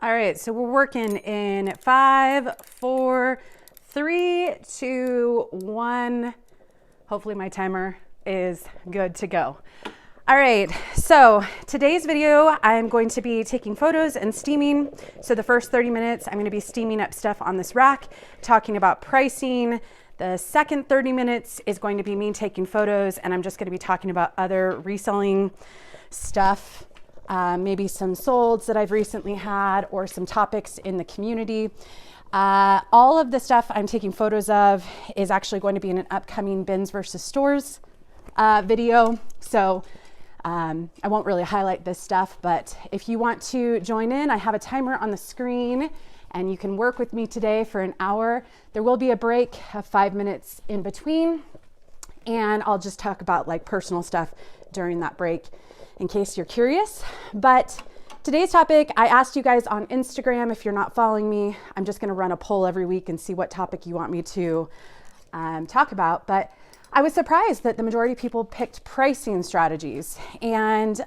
All right, so we're working in 5, 4, 3, 2, 1. Hopefully my timer is good to go. All right, so today's video, I'm going to be taking photos and steaming. So the first 30 minutes, I'm going to be steaming up stuff on this rack, talking about pricing. The second 30 minutes is going to be me taking photos, and I'm just going to be talking about other reselling stuff. Maybe some solds that I've recently had or some topics in the community. All of the stuff I'm taking photos of is actually going to be in an upcoming bins versus stores video. So I won't really highlight this stuff, but if you want to join in, I have a timer on the screen and you can work with me today for an hour. There will be a break of 5 minutes in between, and I'll just talk about like personal stuff during that break in case you're curious. But today's topic, I asked you guys on Instagram, if you're not following me, I'm just gonna run a poll every week and see what topic you want me to talk about. But I was surprised that the majority of people picked pricing strategies. And,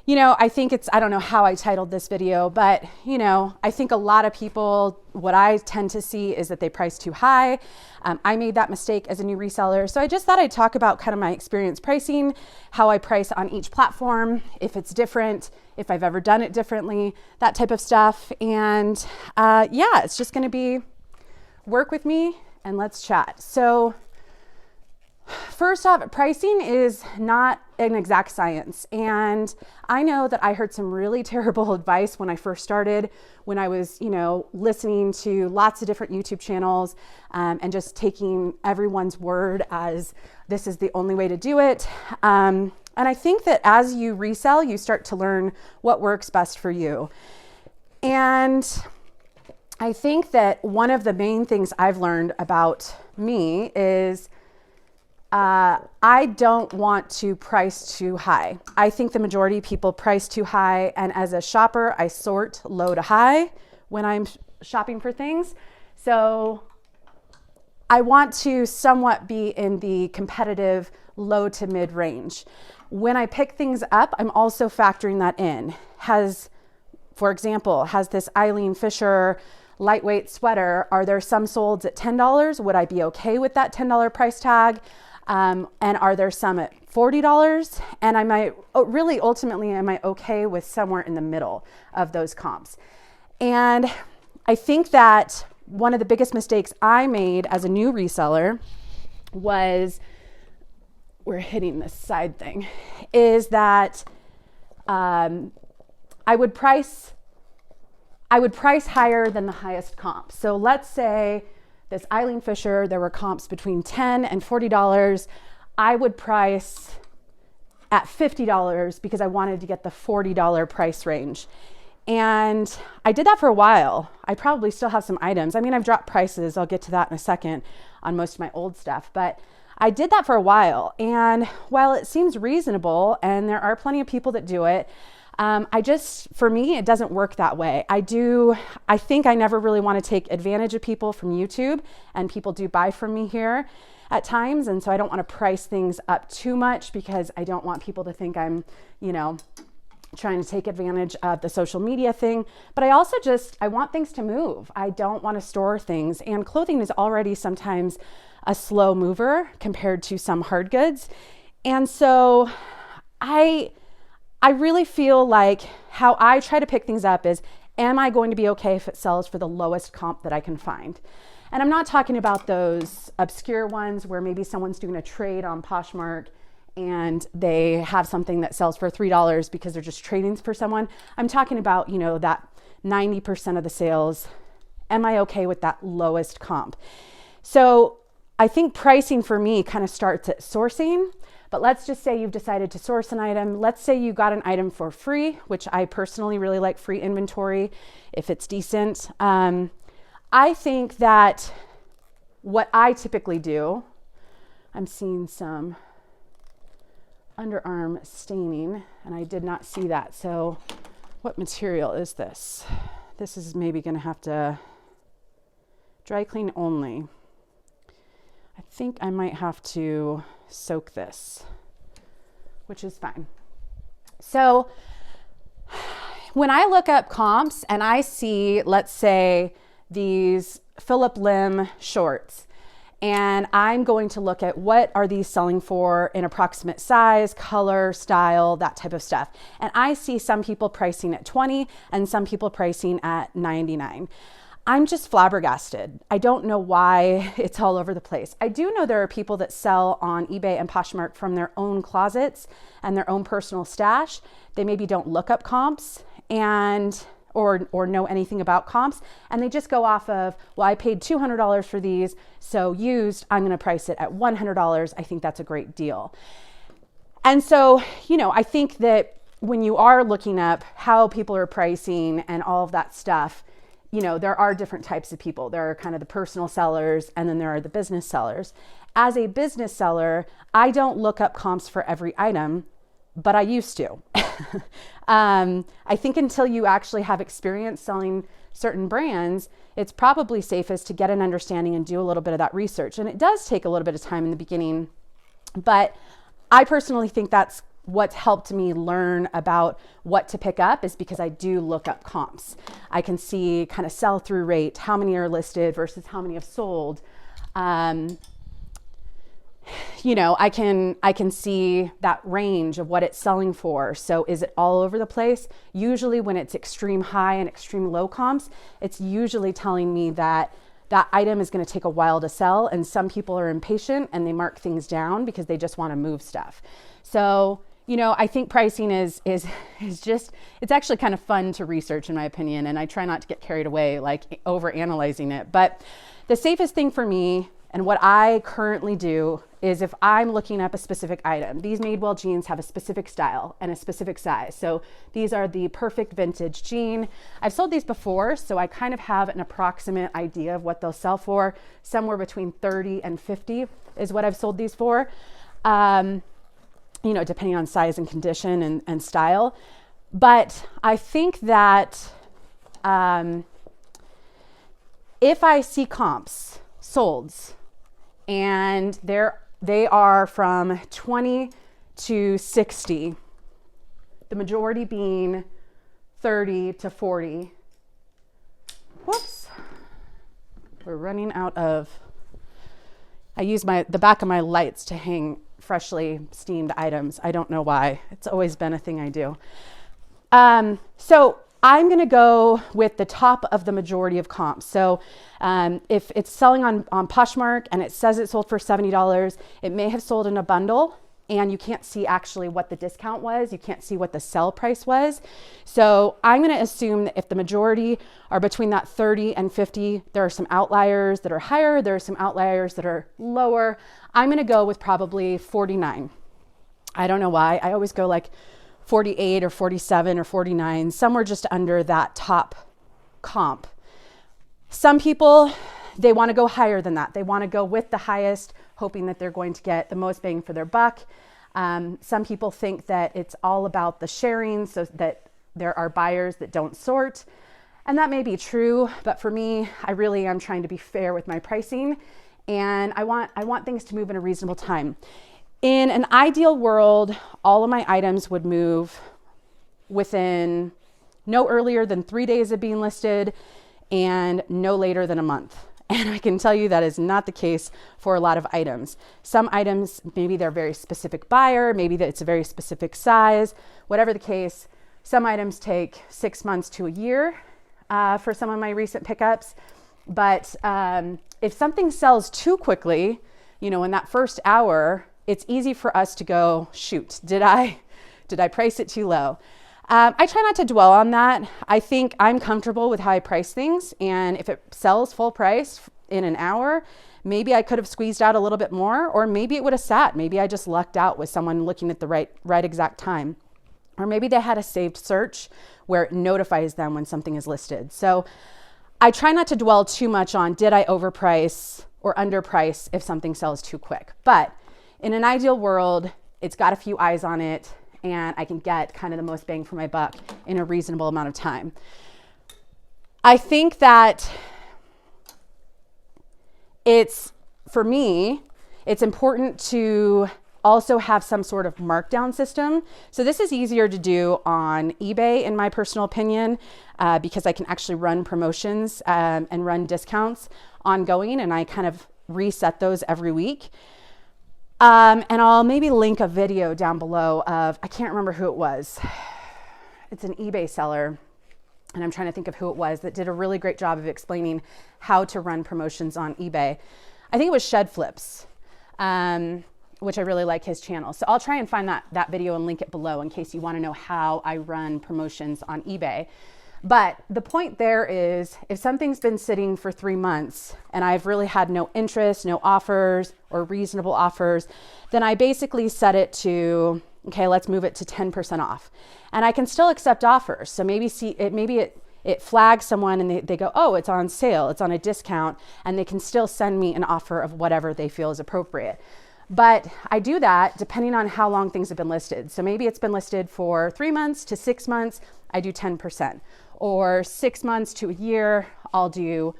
you know, I think I don't know how I titled this video, but, you know, I think a lot of people, what I tend to see is that they price too high. I made that mistake as a new reseller. So I just thought I'd talk about kind of my experience pricing, how I price on each platform, if it's different, if I've ever done it differently, that type of stuff. And yeah, it's just gonna be work with me and let's chat. So first off, pricing is not an exact science. And I know that I heard some really terrible advice when I first started, when I was, you know, listening to lots of different YouTube channels and just taking everyone's word as this is the only way to do it. And I think that as you resell, you start to learn what works best for you. And I think that one of the main things I've learned about me is I don't want to price too high. I think the majority of people price too high. And as a shopper, I sort low to high when I'm shopping for things. So I want to somewhat be in the competitive low to mid range. When I pick things up, I'm also factoring that in. For example, has this Eileen Fisher lightweight sweater, are there some solds at $10? Would I be okay with that $10 price tag? And are there some at $40? And am I okay with somewhere in the middle of those comps? And I think that one of the biggest mistakes I made as a new reseller was, we're hitting this side thing, is that I would price higher than the highest comp. So let's say this Eileen Fisher, there were comps between $10 and $40. I would price at $50 because I wanted to get the $40 price range. And I did that for a while. I probably still have some items. I mean, I've dropped prices. I'll get to that in a second on most of my old stuff, but I did that for a while. And while it seems reasonable, and there are plenty of people that do it, for me, it doesn't work that way. I think I never really want to take advantage of people from YouTube, and people do buy from me here at times. And so I don't want to price things up too much because I don't want people to think I'm, you know, trying to take advantage of the social media thing. But I also I want things to move. I don't want to store things, and clothing is already sometimes a slow mover compared to some hard goods. And so I really feel like how I try to pick things up is, am I going to be okay if it sells for the lowest comp that I can find? And I'm not talking about those obscure ones where maybe someone's doing a trade on Poshmark and they have something that sells for $3 because they're just trading for someone. I'm talking about, you know, that 90% of the sales. Am I okay with that lowest comp? So I think pricing for me kind of starts at sourcing. But let's just say you've decided to source an item. Let's say you got an item for free, which I personally really like free inventory if it's decent. I think that what I typically do, I'm seeing some underarm staining and I did not see that. So what material is this? This is maybe gonna have to dry clean only. I think I might have to soak this, which is fine. So when I look up comps and I see, let's say, these Phillip Lim shorts, and I'm going to look at what are these selling for in approximate size, color, style, that type of stuff. And I see some people pricing at 20 and some people pricing at 99. I'm just flabbergasted. I don't know why it's all over the place. I do know there are people that sell on eBay and Poshmark from their own closets and their own personal stash. They maybe don't look up comps or know anything about comps, and they just go off of, well, I paid $200 for these, so used, I'm going to price it at $100. I think that's a great deal. And so, I think that when you are looking up how people are pricing and all of that stuff, there are different types of people. There are kind of the personal sellers, and then there are the business sellers. As a business seller, I don't look up comps for every item, but I used to. I think until you actually have experience selling certain brands, it's probably safest to get an understanding and do a little bit of that research. And it does take a little bit of time in the beginning, but I personally think that's what's helped me learn about what to pick up, is because I do look up comps. I can see kind of sell-through rate, how many are listed versus how many have sold. I can see that range of what it's selling for. So is it all over the place? Usually when it's extreme high and extreme low comps, it's usually telling me that that item is going to take a while to sell, and some people are impatient and they mark things down because they just want to move stuff. So, I think pricing is just, it's actually kind of fun to research, in my opinion, and I try not to get carried away, like over analyzing it. But the safest thing for me, and what I currently do, is if I'm looking up a specific item, these Madewell jeans have a specific style and a specific size. So these are the perfect vintage jean. I've sold these before, so I kind of have an approximate idea of what they'll sell for. Somewhere between 30 and 50 is what I've sold these for, depending on size and condition and style. But I think that if I see comps, solds, and they are from 20 to 60, the majority being 30 to 40. Whoops. We're running out of, I use the back of my lights to hang freshly steamed items. I don't know why. It's always been a thing I do. So I'm going to go with the top of the majority of comps. So if it's selling on Poshmark and it says it sold for $70, it may have sold in a bundle, and you can't see actually what the discount was. You can't see what the sell price was. So I'm going to assume that if the majority are between that 30 and 50, there are some outliers that are higher. There are some outliers that are lower. I'm going to go with probably 49. I don't know why. I always go like 48 or 47 or 49, somewhere just under that top comp. Some people, they want to go higher than that. They want to go with the highest, hoping that they're going to get the most bang for their buck. Some people think that it's all about the sharing, so that there are buyers that don't sort. And that may be true, but for me, I really am trying to be fair with my pricing, and I want things to move in a reasonable time. In an ideal world, all of my items would move within no earlier than 3 days of being listed and no later than a month. And I can tell you that is not the case for a lot of items. Some items, maybe they're a very specific buyer, maybe that it's a very specific size, whatever the case. Some items take 6 months to a year for some of my recent pickups. But if something sells too quickly, in that first hour, it's easy for us to go, shoot, did I price it too low? I try not to dwell on that. I think I'm comfortable with how I price things. And if it sells full price in an hour, maybe I could have squeezed out a little bit more, or maybe it would have sat. Maybe I just lucked out with someone looking at the right exact time. Or maybe they had a saved search where it notifies them when something is listed. So I try not to dwell too much on, did I overprice or underprice if something sells too quick? But in an ideal world, it's got a few eyes on it, and I can get kind of the most bang for my buck in a reasonable amount of time. I think that for me, it's important to also have some sort of markdown system. So this is easier to do on eBay, in my personal opinion, because I can actually run promotions and run discounts ongoing, and I kind of reset those every week. And I'll maybe link a video down below of, I can't remember who it was. It's an eBay seller, and I'm trying to think of who it was that did a really great job of explaining how to run promotions on eBay. I think it was Shed Flips, which I really like his channel. So I'll try and find that video and link it below in case you want to know how I run promotions on eBay. But the point there is, if something's been sitting for 3 months and I've really had no interest, no offers or reasonable offers, then I basically set it to, okay, let's move it to 10% off. And I can still accept offers. So maybe it flags someone and they go, oh, it's on sale, it's on a discount, and they can still send me an offer of whatever they feel is appropriate. But I do that depending on how long things have been listed. So maybe it's been listed for 3 months to 6 months, I do 10%. Or 6 months to a year, I'll do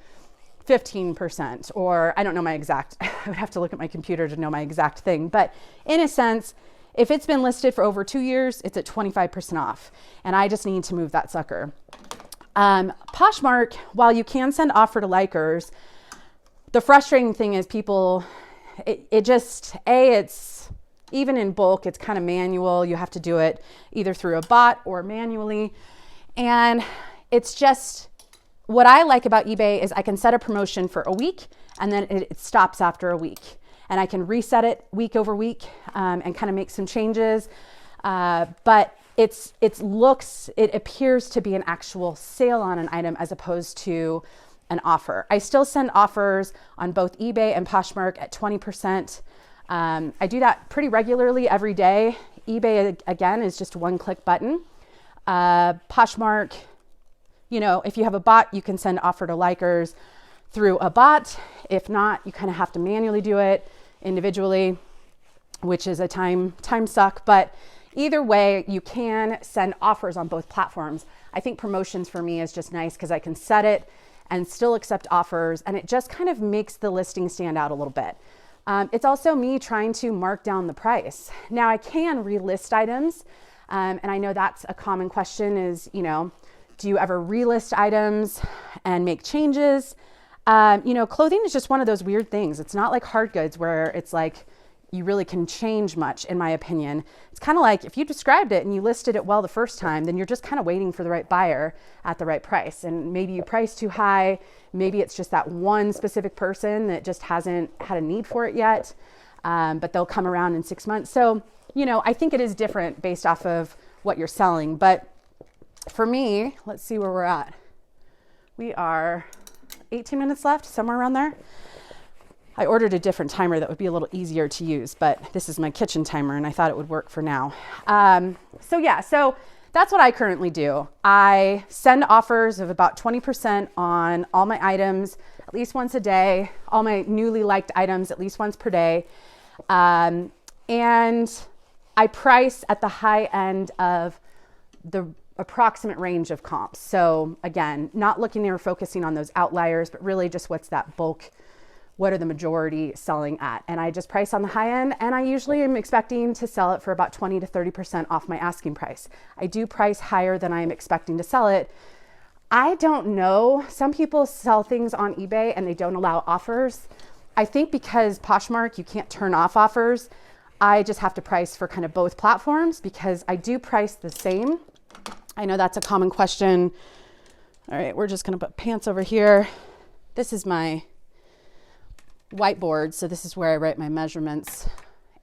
15%. Or I don't know my exact, I would have to look at my computer to know my exact thing. But in a sense, if it's been listed for over 2 years, it's at 25% off. And I just need to move that sucker. Poshmark, while you can send offer to likers, the frustrating thing is people, it's even in bulk, it's kind of manual. You have to do it either through a bot or manually. And it's just, what I like about eBay is I can set a promotion for a week and then it stops after a week. And I can reset it week over week and kind of make some changes. But it appears to be an actual sale on an item as opposed to an offer. I still send offers on both eBay and Poshmark at 20%. I do that pretty regularly every day. eBay, again, is just a one-click button. Poshmark, if you have a bot, you can send offer to likers through a bot. If not, you kind of have to manually do it individually, which is a time suck. But either way, you can send offers on both platforms. I think promotions for me is just nice because I can set it and still accept offers, and it just kind of makes the listing stand out a little bit. It's also me trying to mark down the price. Now I can relist items, and I know that's a common question is, do you ever relist items and make changes? Clothing is just one of those weird things. It's not like hard goods where it's like you really can change much, in my opinion. It's kind of like if you described it and you listed it well the first time, then you're just kind of waiting for the right buyer at the right price. And maybe you price too high. Maybe it's just that one specific person that just hasn't had a need for it yet, but they'll come around in 6 months. So, I think it is different based off of what you're selling. But for me, let's see where we're at. We are 18 minutes left, somewhere around there. I ordered a different timer that would be a little easier to use, but this is my kitchen timer and I thought it would work for now. So that's what I currently do. I send offers of about 20% on all my items at least once a day, all my newly liked items at least once per day. And I price at the high end of the approximate range of comps. So again, not looking or focusing on those outliers, but really just what's that bulk, what are the majority selling at? And I just price on the high end, and I usually am expecting to sell it for about 20 to 30% off my asking price. I do price higher than I am expecting to sell it. I don't know. Some people sell things on eBay and they don't allow offers. I think because Poshmark, you can't turn off offers. I just have to price for kind of both platforms because I do price the same. I know that's a common question. All right, we're just gonna put pants over here. This is my whiteboard, so this is where I write my measurements.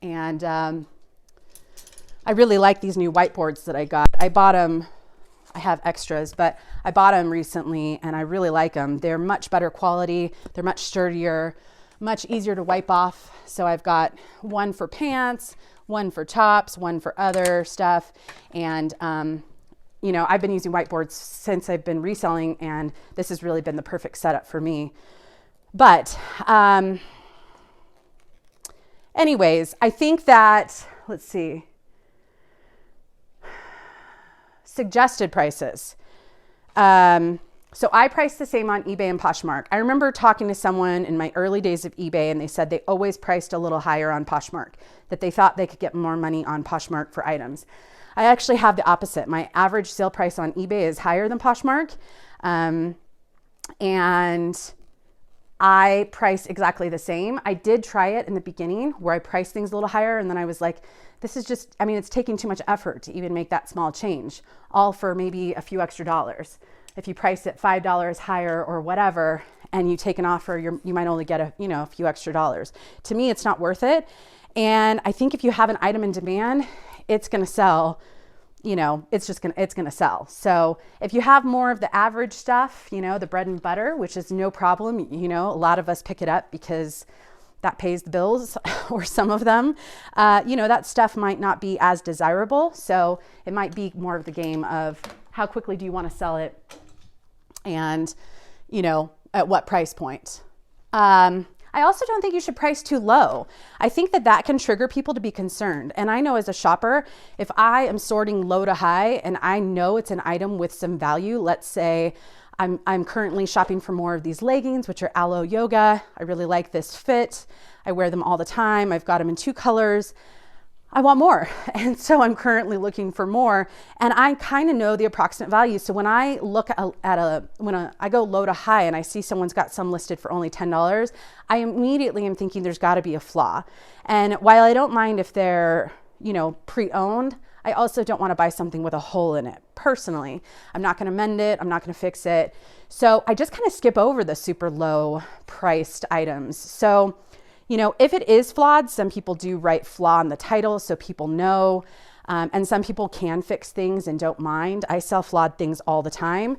And I really like these new whiteboards that I got. I bought them, I have extras, but I bought them recently and I really like them. They're much better quality, they're much sturdier, much easier to wipe off. So I've got one for pants, one for tops, one for other stuff. And I've been using whiteboards since I've been reselling, and this has really been the perfect setup for me. But anyways, I think that, let's see, suggested prices. So I price the same on eBay and Poshmark. I remember talking to someone in my early days of eBay, and they said they always priced a little higher on Poshmark, that they thought they could get more money on Poshmark for items. I actually have the opposite. My average sale price on eBay is higher than Poshmark. And I price exactly the same. I did try it in the beginning where I priced things a little higher, and then I was like, this is just, I mean, it's taking too much effort to even make that small change, all for maybe a few extra dollars. If you price it $5 higher or whatever, and you take an offer, you might only get a few extra dollars. To me, it's not worth it. And I think if you have an item in demand, it's going to sell. It's going to sell. So if you have more of the average stuff, the bread and butter, which is no problem, a lot of us pick it up because that pays the bills or some of them, that stuff might not be as desirable. So it might be more of the game of how quickly do you want to sell it, and, at what price point. I also don't think you should price too low. I think that can trigger people to be concerned. And I know as a shopper, if I am sorting low to high and I know it's an item with some value, let's say I'm currently shopping for more of these leggings, which are aloe yoga. I really like this fit. I wear them all the time. I've got them in 2 colors. I want more. And so I'm currently looking for more, and I kind of know the approximate value. So when I look I go low to high and I see someone's got some listed for only $10, I immediately am thinking there's got to be a flaw. And while I don't mind if they're, pre-owned, I also don't want to buy something with a hole in it. Personally, I'm not going to mend it. I'm not going to fix it. So I just kind of skip over the super low priced items. So if it is flawed, some people do write flaw in the title so people know, and some people can fix things and don't mind. I sell flawed things all the time.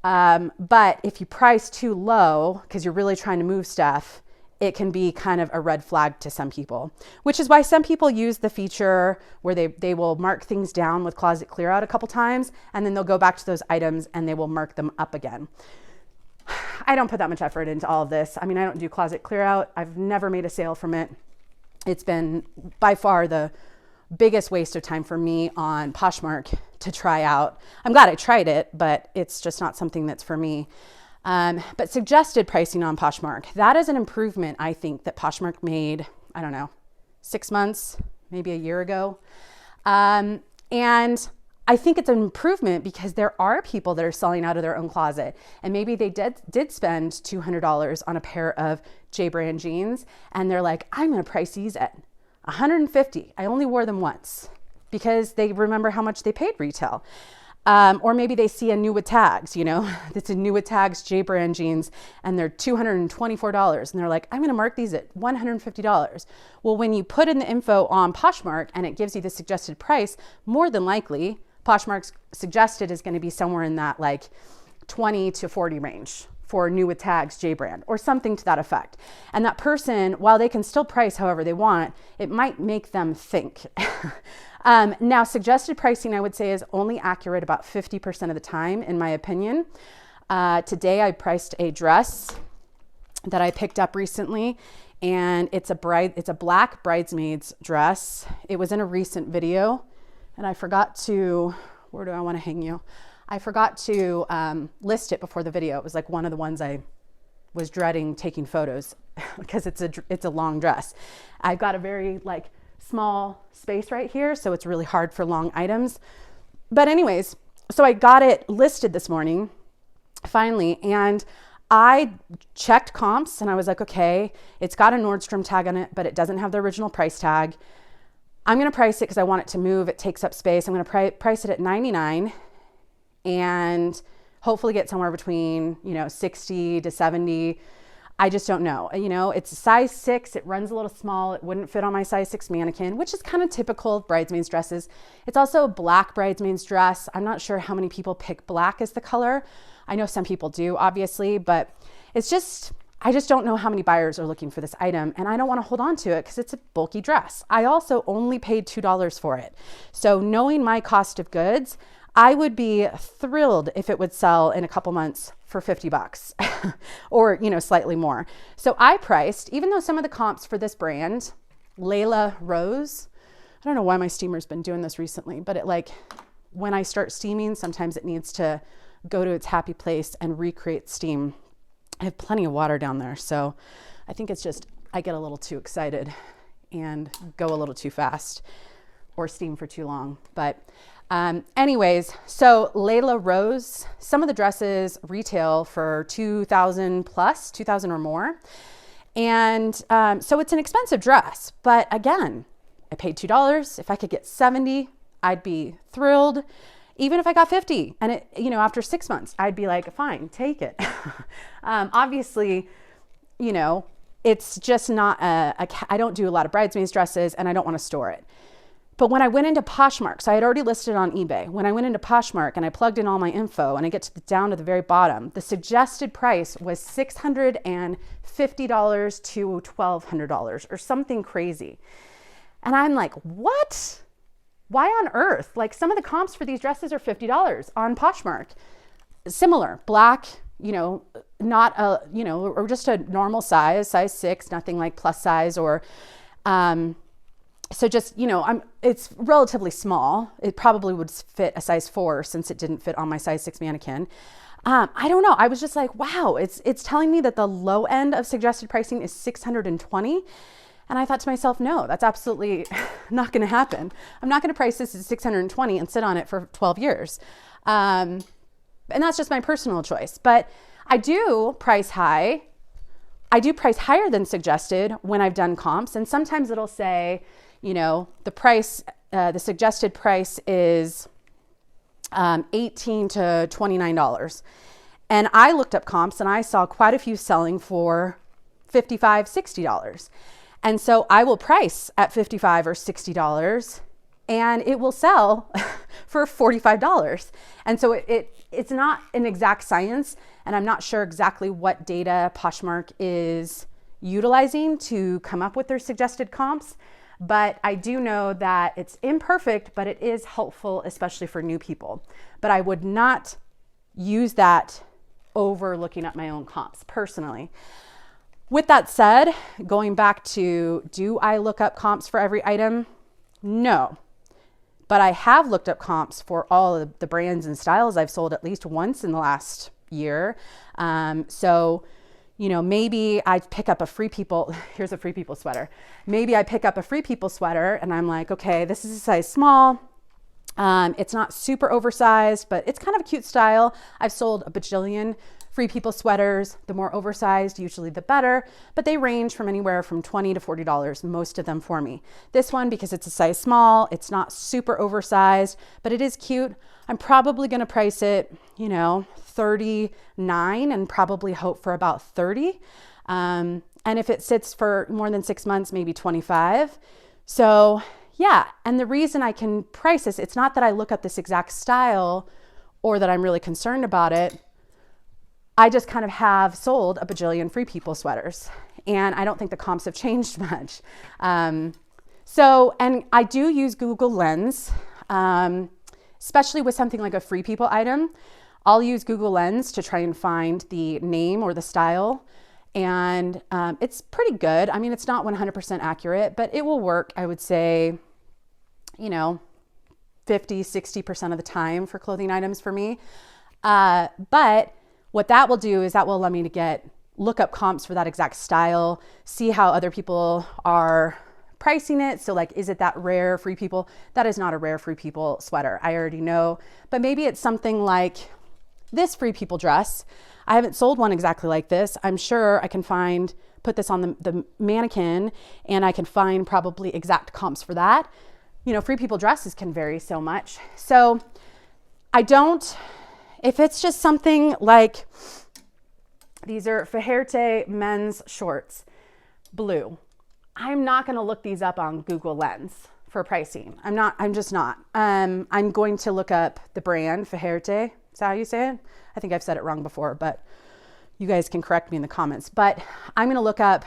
But if you price too low because you're really trying to move stuff, it can be kind of a red flag to some people, which is why some people use the feature where they will mark things down with closet clear out a couple times, and then they'll go back to those items and they will mark them up again. I don't put that much effort into all of this. I mean, I don't do closet clear out. I've never made a sale from it. It's been by far the biggest waste of time for me on Poshmark to try out. I'm glad I tried it, but it's just not something that's for me. But suggested pricing on Poshmark, that is an improvement, I think, that Poshmark made, 6 months, maybe a year ago. And I think it's an improvement because there are people that are selling out of their own closet, and maybe they did spend $200 on a pair of J brand jeans, and they're like, I'm going to price these at $150. I only wore them once because they remember how much they paid retail. Or maybe they see a new with tags, it's a new with tags J brand jeans, and they're $224, and they're like, I'm going to mark these at $150. Well, when you put in the info on Poshmark and it gives you the suggested price, more than likely Poshmark's suggested is going to be somewhere in that like 20 to 40 range for new with tags J brand or something to that effect. And that person, while they can still price however they want, it might make them think. Now, suggested pricing, I would say, is only accurate about 50% of the time, in my opinion. Today, I priced a dress that I picked up recently, and it's a black bridesmaid's dress. It was in a recent video, and I forgot to, where do I want to hang you? I forgot to list it before the video. It was like one of the ones I was dreading taking photos because it's a long dress. I've got a very small space right here, so it's really hard for long items. But anyways, so I got it listed this morning, finally, and I checked comps and I was like, okay, it's got a Nordstrom tag on it, but it doesn't have the original price tag. I'm going to price it because I want it to move. It takes up space. I'm going to price it at $99 and hopefully get somewhere between, $60 to $70. I just don't know. It's a size 6. It runs a little small. It wouldn't fit on my size 6 mannequin, which is kind of typical of bridesmaids dresses. It's also a black bridesmaids dress. I'm not sure how many people pick black as the color. I know some people do, obviously, but I just don't know how many buyers are looking for this item, and I don't want to hold on to it because it's a bulky dress. I also only paid $2 for it. So knowing my cost of goods, I would be thrilled if it would sell in a couple months for $50 or, slightly more. So I priced, even though some of the comps for this brand, Layla Rose, I don't know why my steamer's been doing this recently, but when I start steaming, sometimes it needs to go to its happy place and recreate steam. I have plenty of water down there, so I think it's just I get a little too excited and go a little too fast or steam for too long. But anyways, so Layla Rose, some of the dresses retail for $2,000 plus, $2,000 or more. And so it's an expensive dress, but again, I paid $2. If I could get 70, I'd be thrilled. Even if I got 50 and it, you know, after 6 months, I'd be like, fine, take it. Obviously, you know, it's just not I don't do a lot of bridesmaids dresses and I don't want to store it. But when I went into Poshmark, so I had already listed on eBay. When I went into Poshmark and I plugged in all my info and I get to down to the very bottom, the suggested price was $650 to $1,200 or something crazy. And I'm like, what? Why on earth? Like, some of the comps for these dresses are $50 on Poshmark. Similar, black, you know, not a, you know, or just a normal size 6, nothing like plus size or, so just, you know, it's relatively small. It probably would fit a size 4 since it didn't fit on my size 6 mannequin. I don't know. I was just like, wow, it's telling me that the low end of suggested pricing is $620. And I thought to myself, no, that's absolutely not going to happen. I'm not going to price this at $620 and sit on it for 12 years. And that's just my personal choice. But I do price high. I do price higher than suggested when I've done comps. And sometimes it'll say, you know, the price, the suggested price is $18 to $29. And I looked up comps and I saw quite a few selling for $55, $60. And so I will price at $55 or $60 and it will sell for $45. And so it's not an exact science, and I'm not sure exactly what data Poshmark is utilizing to come up with their suggested comps, but I do know that it's imperfect, but it is helpful, especially for new people. But I would not use that over looking at my own comps personally. With that said, going back to, do I look up comps for every item? No, but I have looked up comps for all of the brands and styles I've sold at least once in the last year. So, you know, maybe I pick up a Free People, here's a Free People sweater. Maybe I pick up a Free People sweater and I'm like, okay, this is a size small. It's not super oversized, but it's kind of a cute style. I've sold a bajillion Free People sweaters. The more oversized, usually the better, but they range from anywhere from $20 to $40, most of them for me. This one, because it's a size small, it's not super oversized, but it is cute. I'm probably going to price it, you know, $39 and probably hope for about $30. And if it sits for more than 6 months, maybe $25. So yeah. And the reason I can price this, it's not that I look up this exact style or that I'm really concerned about it. I just kind of have sold a bajillion Free People sweaters and I don't think the comps have changed much. So, and I do use Google Lens, especially with something like a Free People item. I'll use Google Lens to try and find the name or the style. And it's pretty good. I mean, it's not 100% accurate, but it will work, I would say, you know, 50, 60% of the time for clothing items for me. But what that will do is that will allow me to look up comps for that exact style, see how other people are pricing it. So like, is it that rare Free People? That is not a rare Free People sweater. I already know, but maybe it's something like this Free People dress. I haven't sold one exactly like this. I'm sure I can put this on the mannequin and I can find probably exact comps for that. You know, Free People dresses can vary so much. So if it's just something like, these are Fajerte men's shorts, blue. I'm not going to look these up on Google Lens for pricing. I'm just not. I'm going to look up the brand Fajerte. Is that how you say it? I think I've said it wrong before, but you guys can correct me in the comments. But I'm going to look up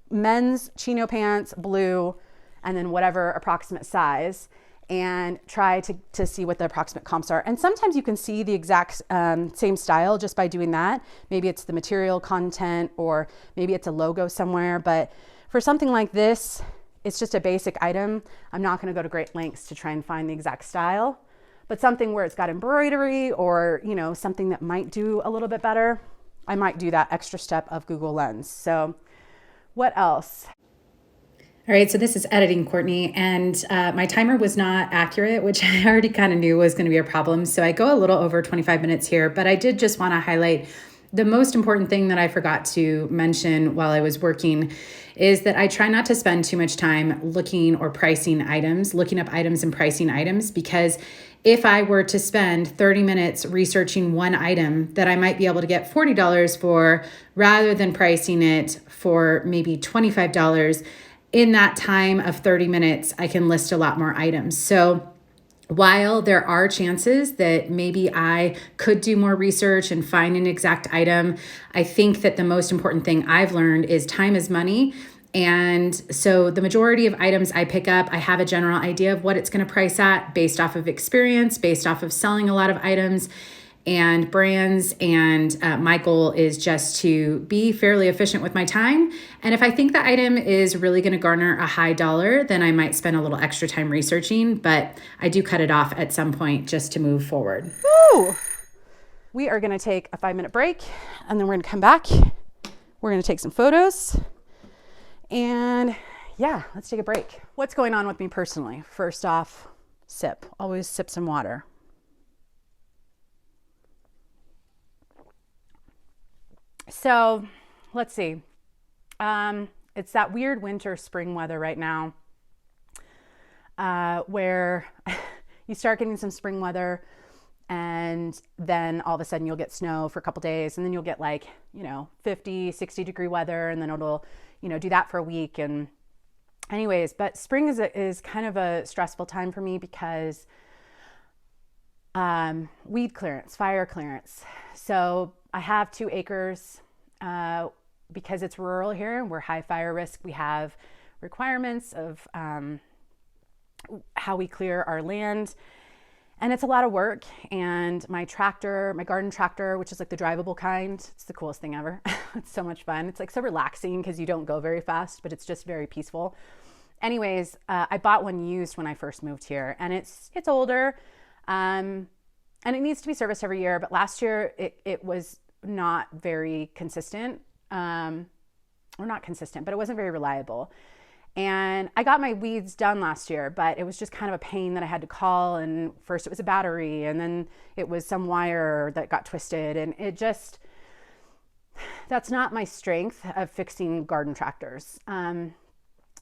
men's chino pants, blue, and then whatever approximate size, and try to see what the approximate comps are. And sometimes you can see the exact same style just by doing that. Maybe it's the material content or maybe it's a logo somewhere. But for something like this, it's just a basic item. I'm not going to go to great lengths to try and find the exact style. but something where it's got embroidery or, you know, something that might do a little bit better, I might do that extra step of Google Lens. So what else? All right, so this is editing, Courtney, and my timer was not accurate, which I already kind of knew was going to be a problem. So I go a little over 25 minutes here, but I did just want to highlight the most important thing that I forgot to mention while I was working is that I try not to spend too much time looking or pricing items, looking up items and pricing items, because if I were to spend 30 minutes researching one item that I might be able to get $40 for, rather than pricing it for maybe $25, in that time of 30 minutes, I can list a lot more items. So while there are chances that maybe I could do more research and find an exact item, I think that the most important thing I've learned is time is money. And so the majority of items I pick up, I have a general idea of what it's going to price at based off of experience, based off of selling a lot of items and brands. And my goal is just to be fairly efficient with my time. And if I think the item is really going to garner a high dollar, then I might spend a little extra time researching, but I do cut it off at some point just to move forward. Woo! We are going to take a 5-minute break and then we're going to come back. We're going to take some photos and yeah, let's take a break. What's going on with me personally? First off, sip. Always sip some water. So let's see. It's that weird winter spring weather right now where you start getting some spring weather and then all of a sudden you'll get snow for a couple days and then you'll get like, 50, 60 degree weather and then it'll, do that for a week. And anyways, but spring is kind of a stressful time for me because weed clearance, fire clearance. So I have 2 acres because it's rural here and we're high fire risk. We have requirements of how we clear our land. And it's a lot of work. And my tractor, my garden tractor, which is like the drivable kind, it's the coolest thing ever. It's so much fun. It's like so relaxing because you don't go very fast, but it's just very peaceful. Anyways, I bought one used when I first moved here and it's older. And it needs to be serviced every year. But last year it was not very consistent, or not consistent, but it wasn't very reliable. And I got my weeds done last year, but it was just kind of a pain that I had to call. And first it was a battery and then it was some wire that got twisted. And it just, that's not my strength of fixing garden tractors.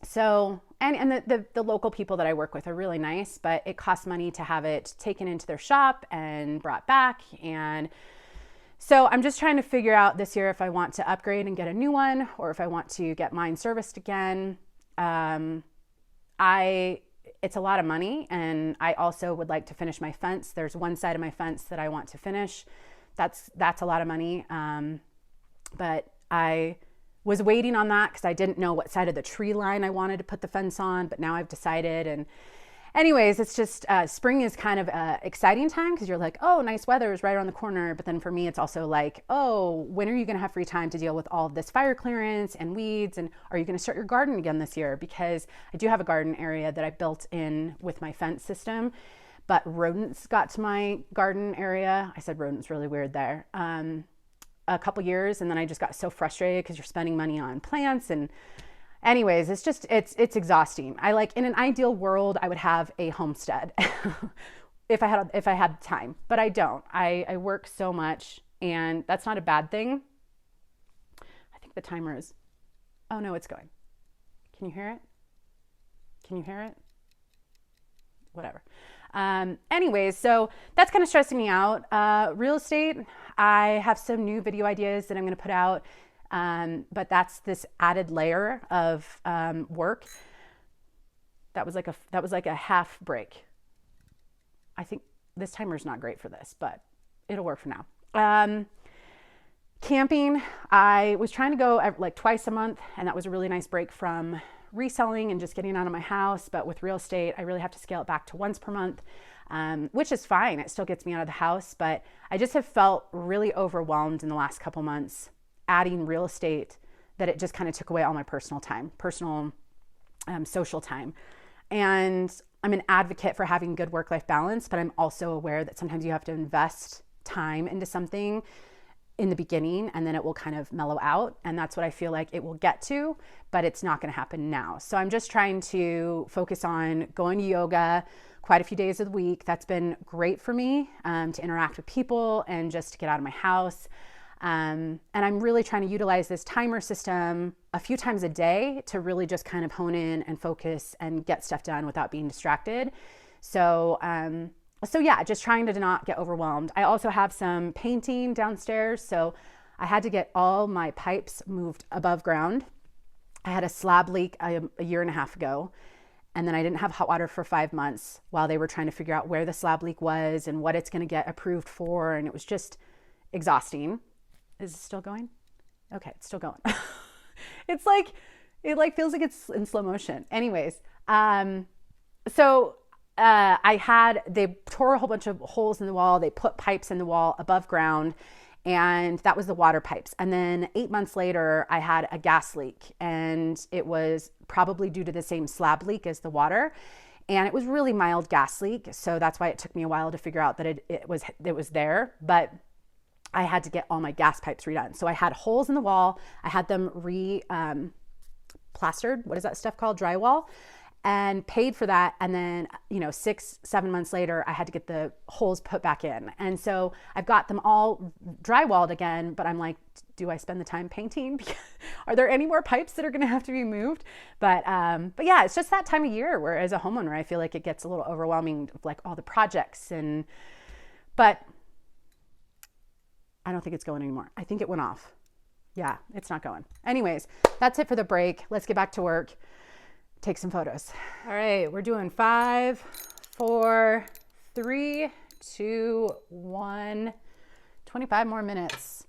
So, and the local people that I work with are really nice, but it costs money to have it taken into their shop and brought back. And so I'm just trying to figure out this year if I want to upgrade and get a new one or if I want to get mine serviced again. It's a lot of money and I also would like to finish my fence. There's one side of my fence that I want to finish. That's a lot of money. But I was waiting on that because I didn't know what side of the tree line I wanted to put the fence on, but now I've decided. And anyways, it's just spring is kind of an exciting time because you're like, oh, nice weather is right around the corner. But then for me, it's also like, oh, when are you going to have free time to deal with all of this fire clearance and weeds? And are you going to start your garden again this year? Because I do have a garden area that I built in with my fence system, but rodents got to my garden area. I said rodents really weird there. A couple years. And then I just got so frustrated because you're spending money on plants and anyways, it's exhausting. I like in an ideal world, I would have a homestead if I had time, but I don't. I work so much and that's not a bad thing. I think the timer is, oh no, it's going. Can you hear it? Can you hear it? Whatever. Anyways, so that's kind of stressing me out. Real estate, I have some new video ideas that I'm going to put out. But that's this added layer of work. That was like a half break. I think this timer's not great for this, but it'll work for now. Camping, I was trying to go like twice a month, and that was a really nice break from reselling and just getting out of my house. But with real estate, I really have to scale it back to once per month, which is fine. It still gets me out of the house, but I just have felt really overwhelmed in the last couple months adding real estate that it just kind of took away all my personal time, social time. And I'm an advocate for having good work-life balance, but I'm also aware that sometimes you have to invest time into something in the beginning and then it will kind of mellow out. And that's what I feel like it will get to, but it's not going to happen now. So I'm just trying to focus on going to yoga quite a few days of the week. That's been great for me to interact with people and just to get out of my house. And I'm really trying to utilize this timer system a few times a day to really just kind of hone in and focus and get stuff done without being distracted. So yeah, just trying to not get overwhelmed. I also have some painting downstairs. So I had to get all my pipes moved above ground. I had a slab leak a year and a half ago. And then I didn't have hot water for 5 months while they were trying to figure out where the slab leak was and what it's going to get approved for. And it was just exhausting. Is it still going? Okay, it's still going. It's like, it like feels like it's in slow motion. Anyways, they tore a whole bunch of holes in the wall. They put pipes in the wall above ground, and that was the water pipes. And then 8 months later, I had a gas leak, and it was probably due to the same slab leak as the water. And it was really mild gas leak. So that's why it took me a while to figure out that it was there. But I had to get all my gas pipes redone. So I had holes in the wall. I had them plastered. What is that stuff called? Drywall. And paid for that. And then, 6-7 months later, I had to get the holes put back in. And so I've got them all drywalled again, but I'm like, do I spend the time painting? Are there any more pipes that are going to have to be moved? But yeah, it's just that time of year where as a homeowner, I feel like it gets a little overwhelming, like all the projects but I don't think it's going anymore. I think it went off. Yeah, it's not going. Anyways, that's it for the break. Let's get back to work. Take some photos. All right, we're doing 5, 4, 3, 2, 1, 25 more minutes.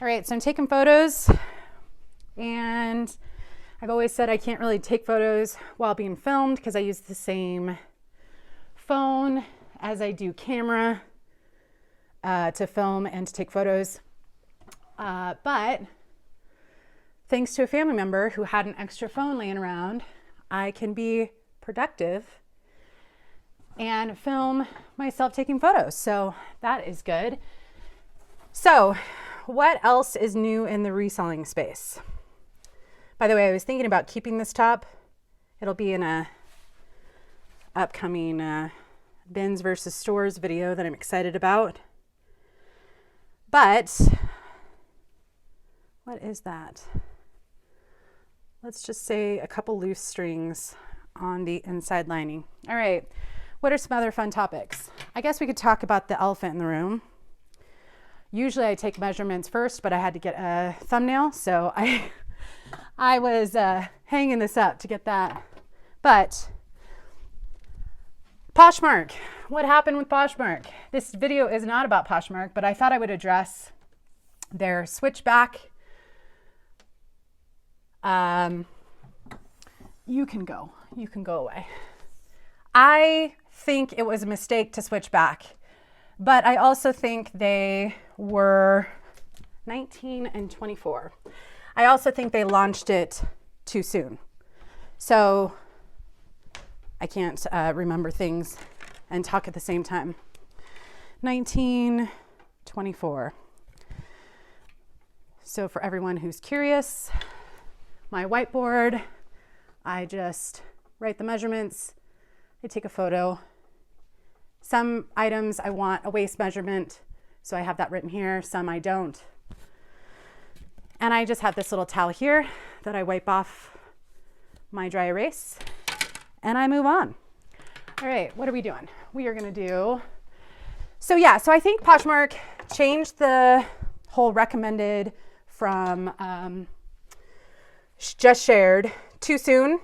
All right, so I'm taking photos, and I've always said I can't really take photos while being filmed because I use the same phone as I do camera to film and to take photos. But thanks to a family member who had an extra phone laying around, I can be productive and film myself taking photos. So that is good. So what else is new in the reselling space? By the way, I was thinking about keeping this top. It'll be in a upcoming bins versus stores video that I'm excited about. But what is that? Let's just say a couple loose strings on the inside lining. All right, what are some other fun topics? I guess we could talk about the elephant in the room. Usually I take measurements first, but I had to get a thumbnail, so I was hanging this up to get that. But Poshmark, what happened with Poshmark? This video is not about Poshmark, but I thought I would address their switchback. You can go away. I think it was a mistake to switch back, but I also think they were 19 and 24. I also think they launched it too soon. So I can't remember things and talk at the same time. 19, 24. So for everyone who's curious, my whiteboard, I just write the measurements, I take a photo. Some items I want a waist measurement, so I have that written here. Some I don't. And I just have this little towel here that I wipe off my dry erase, and I move on. All right, what are we doing? We are gonna do, so I think Poshmark changed the whole recommended from just shared too soon.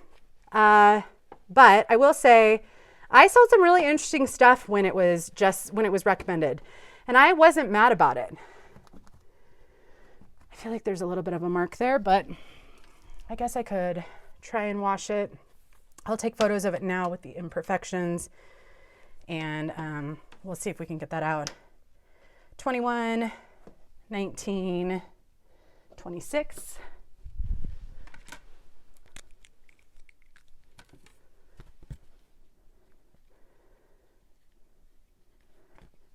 But I will say I saw some really interesting stuff when it was recommended, and I wasn't mad about it. I feel like there's a little bit of a mark there, but I guess I could try and wash it. I'll take photos of it now with the imperfections, and we'll see if we can get that out. 21, 19, 26.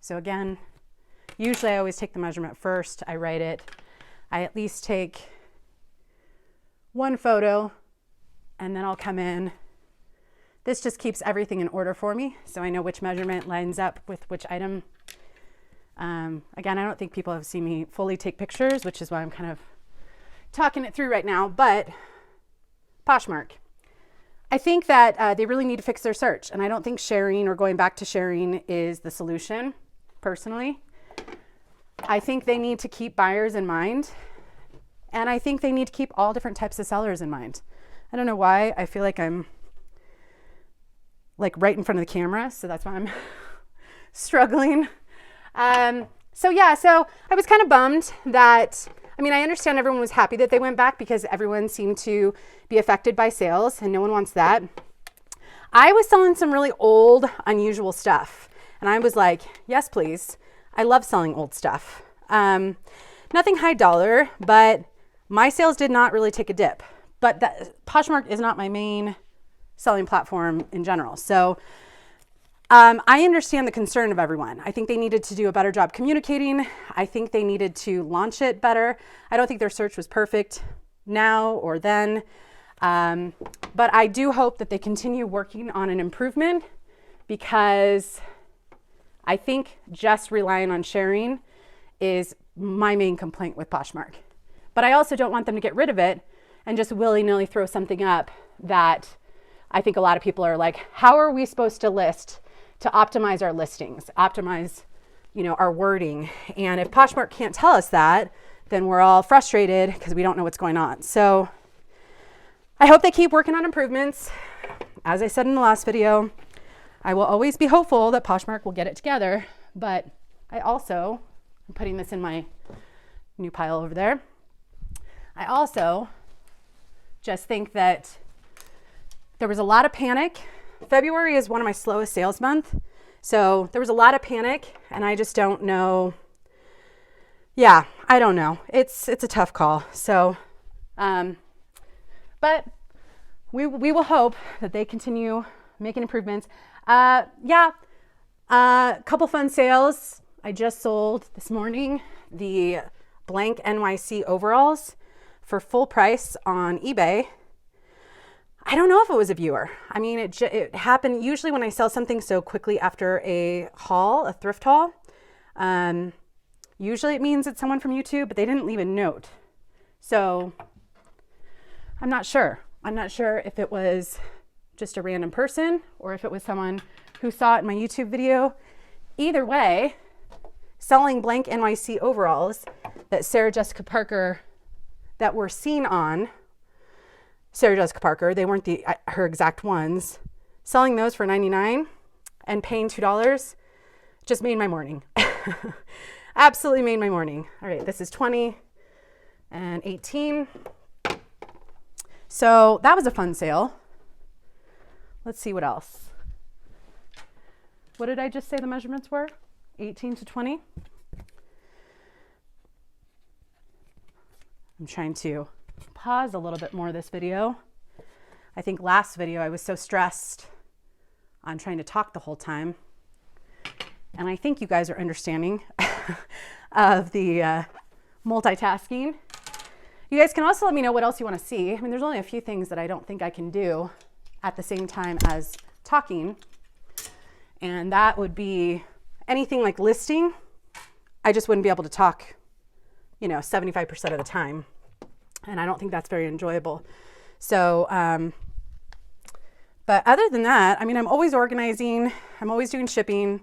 So again, usually I always take the measurement first. I write it. I at least take one photo and then I'll come in. This just keeps everything in order for me, so I know which measurement lines up with which item. Again, I don't think people have seen me fully take pictures, which is why I'm kind of talking it through right now, but Poshmark. I think that they really need to fix their search, and I don't think sharing or going back to sharing is the solution, personally. I think they need to keep buyers in mind, and I think they need to keep all different types of sellers in mind. I don't know why. I feel like I'm like right in front of the camera, so that's why I'm struggling. So I was kind of bummed that, I mean, I understand everyone was happy that they went back because everyone seemed to be affected by sales and no one wants that. I was selling some really old, unusual stuff. And I was like, yes, please. I love selling old stuff. Nothing high dollar, but my sales did not really take a dip. But Poshmark is not my main selling platform in general. So I understand the concern of everyone. I think they needed to do a better job communicating. I think they needed to launch it better. I don't think their search was perfect now or then. But I do hope that they continue working on an improvement, because I think just relying on sharing is my main complaint with Poshmark. But I also don't want them to get rid of it and just willy-nilly throw something up that I think a lot of people are like, how are we supposed to list to optimize our listings, optimize, our wording? And if Poshmark can't tell us that, then we're all frustrated because we don't know what's going on. So I hope they keep working on improvements. As I said in the last video, I will always be hopeful that Poshmark will get it together, but I also, I'm putting this in my new pile over there. I also just think that there was a lot of panic. February is one of my slowest sales months. So there was a lot of panic and I just don't know. Yeah, I don't know. It's a tough call. So, but we will hope that they continue making improvements. Couple fun sales. I just sold this morning the blank NYC overalls for full price on eBay. I don't know if it was a viewer. I mean, it happened usually when I sell something so quickly after a haul, a thrift haul. Usually it means it's someone from YouTube, but they didn't leave a note. So I'm not sure. I'm not sure if it was just a random person or if it was someone who saw it in my YouTube video. Either way, selling blank NYC overalls that Sarah Jessica Parker, that were seen on Sarah Jessica Parker, they weren't her exact ones, selling those for $99 and paying $2 just made my morning. Absolutely made my morning. All right, this is 20 and 18. So that was a fun sale. Let's see what else. What did I just say the measurements were? 18 to 20? I'm trying to pause a little bit more this video. I think last video I was so stressed on trying to talk the whole time. And I think you guys are understanding of the multitasking. You guys can also let me know what else you want to see. I mean, there's only a few things that I don't think I can do at the same time as talking. And that would be anything like listing. I just wouldn't be able to talk, 75% of the time. And I don't think that's very enjoyable. So, but other than that, I mean, I'm always organizing. I'm always doing shipping.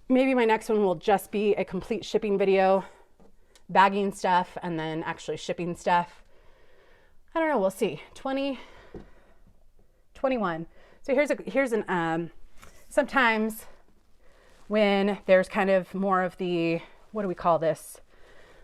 Maybe my next one will just be a complete shipping video, bagging stuff, and then actually shipping stuff. I don't know. We'll see. 20, 21. So here's an, sometimes when there's kind of more of the, what do we call this?